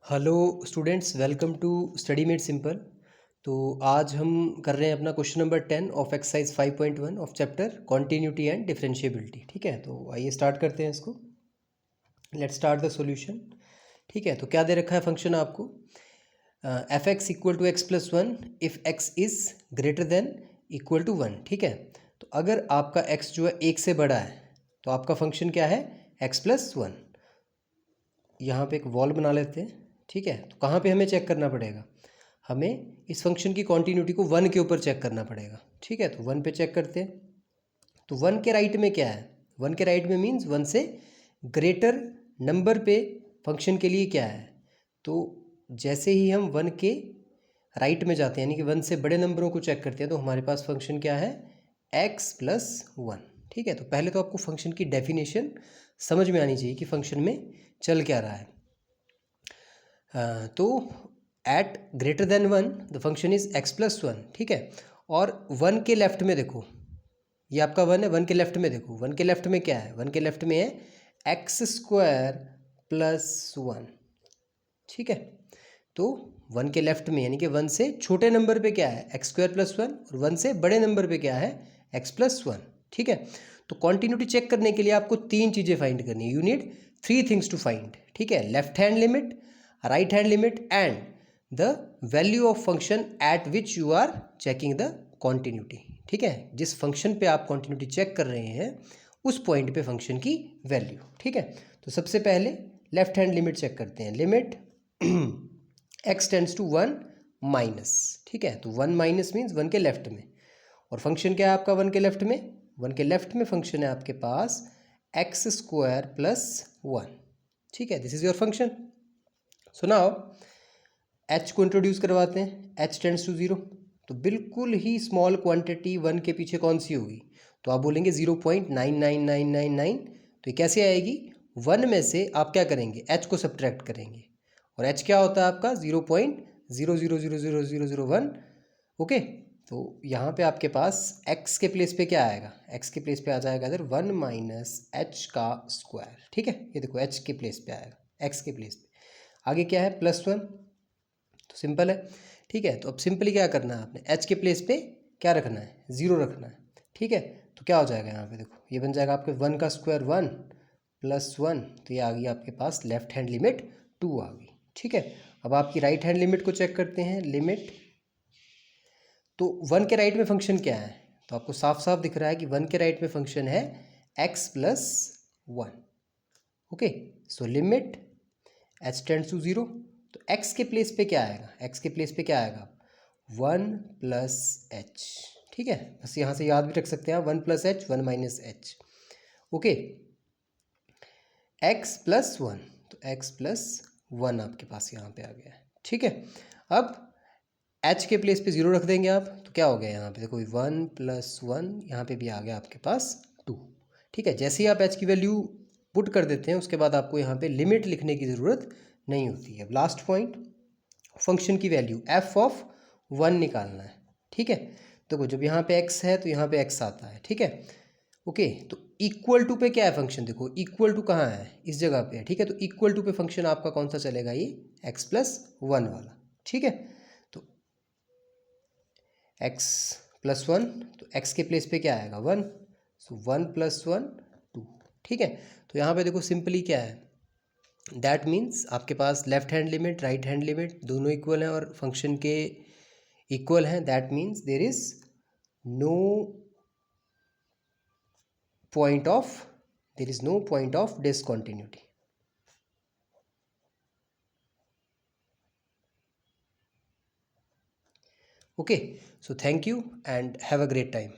Hello students, welcome to study made simple. तो आज हम कर रहे हैं अपना क्वेश्चन नंबर 10 ऑफ एक्सरसाइज 5.1 ऑफ चैप्टर कॉन्टिन्यूटी एंड डिफरेंशिएबिलिटी। ठीक है, तो आइए स्टार्ट करते हैं इसको। Let's start the solution. ठीक है, तो क्या दे रखा है फंक्शन आपको, F X equal to X plus one if X is greater than equal to one. ठीक है, तो अगर आपका एक्स जो है एक से बड़ा है तो आपका फंक्शन क्या है, एक्स प्लस वन। यहाँ पे एक वॉल बना लेते हैं। ठीक है, तो कहाँ पे हमें चेक करना पड़ेगा, हमें इस फंक्शन की कॉन्टिन्यूटी को वन के ऊपर चेक करना पड़ेगा। ठीक है, तो वन पे चेक करते हैं। तो वन के राइट में क्या है, वन के राइट में मीन्स वन से ग्रेटर नंबर पे फंक्शन के लिए क्या है। तो जैसे ही हम वन के राइट में जाते हैं यानी कि वन से बड़े नंबरों को चेक करते हैं तो हमारे पास फंक्शन क्या है, एक्स प्लस वन। ठीक है, तो पहले तो आपको फंक्शन की डेफिनेशन समझ में आनी चाहिए कि फंक्शन में चल क्या रहा है। तो at greater than one the function is X plus one. ठीक है, और वन के लेफ्ट में देखो, ये आपका वन है, वन के लेफ्ट में देखो, वन के लेफ्ट में क्या है, वन के लेफ्ट में है एक्स स्क्वायर प्लस वन। ठीक है, तो वन के लेफ्ट में यानी कि वन से छोटे नंबर पे क्या है, एक्स स्क्वायर प्लस वन, और वन से बड़े नंबर पे क्या है, एक्स प्लस वन। ठीक है, तो कॉन्टिन्यूटी चेक करने के लिए आपको तीन चीज़ें फाइंड करनी है। You need three things to find. ठीक है, left hand limit, right hand limit and the value of function at which you are checking the continuity. ठीक है, जिस फंक्शन पे आप कॉन्टिन्यूटी चेक कर रहे हैं उस पॉइंट पे फंक्शन की वैल्यू। ठीक है, तो सबसे पहले लेफ्ट हैंड लिमिट चेक करते हैं। Limit X tends to one minus. ठीक है, तो वन माइनस मीन्स वन के लेफ्ट में, और फंक्शन क्या है आपका वन के लेफ्ट में, वन के लेफ्ट में फंक्शन है आपके पास एक्स स्क्वायर प्लस वन। ठीक है, this is your function. So now H को इंट्रोड्यूस करवाते हैं, एच टेंड्स टू जीरो, तो बिल्कुल ही स्मॉल क्वांटिटी वन के पीछे कौन सी होगी, तो आप बोलेंगे 0.99999। तो ये कैसे आएगी, वन में से आप क्या करेंगे, एच को सब्ट्रैक्ट करेंगे, और एच क्या होता है आपका 0.00000001। ओके, तो यहाँ पे आपके पास एक्स के प्लेस पे क्या आएगा, एक्स के प्लेस पे आ जाएगा इधर वन माइनस एच का स्क्वायर। ठीक है, ये देखो एच के प्लेस पे आएगा, एक्स के प्लेस पे। आगे क्या है, प्लस वन, तो सिंपल है। ठीक है, तो अब सिंपली क्या करना है आपने, एच के प्लेस पे क्या रखना है, ज़ीरो रखना है। ठीक है, तो क्या हो जाएगा यहाँ पे देखो, ये बन जाएगा आपके वन का स्क्वायर वन प्लस वन, तो ये आ गई आपके पास लेफ्ट हैंड लिमिट टू आ गई। ठीक है, अब आपकी राइट हैंड लिमिट को चेक करते हैं। लिमिट, तो वन के राइट में फंक्शन क्या है, तो आपको साफ साफ दिख रहा है कि वन के राइट में फंक्शन है X plus one. Okay, so limit H tends to zero, तो एक्स के प्लेस पे क्या आएगा, एक्स के प्लेस पे क्या आएगा, वन प्लस एच। ठीक है, बस यहाँ से याद भी रख सकते हैं, one plus H, one minus H. Okay, x plus one, तो एक्स प्लस वन आपके पास यहाँ पे आ गया है। ठीक है, अब एच के प्लेस पे ज़ीरो रख देंगे आप, तो क्या हो गया यहाँ पे देखो, वन प्लस वन, यहाँ पे भी आ गया आपके पास टू। ठीक है, जैसे ही आप एच की वैल्यू पुट कर देते हैं उसके बाद आपको यहाँ पे लिमिट लिखने की ज़रूरत नहीं होती है। लास्ट पॉइंट, फंक्शन की वैल्यू एफ ऑफ वन निकालना है। ठीक है, देखो जब यहाँ पे एक्स है तो यहाँ पे एक्स आता है। ठीक है, ओके, तो इक्वल टू पे क्या है फंक्शन, देखो इक्वल टू कहाँ है, इस जगह पे है। ठीक है, तो इक्वल टू पे फंक्शन आपका कौन सा चलेगा, ये एक्स प्लस वन वाला। ठीक है, तो एक्स प्लस वन, तो एक्स के प्लेस पे क्या आएगा, one, so one plus one two. ठीक है, तो यहाँ पे देखो सिंपली क्या है, दैट मीन्स आपके पास left hand limit right hand limit दोनों इक्वल हैं और फंक्शन के इक्वल हैं। That means there is no point of, there is no point of discontinuity. Okay, so thank you and have a great time.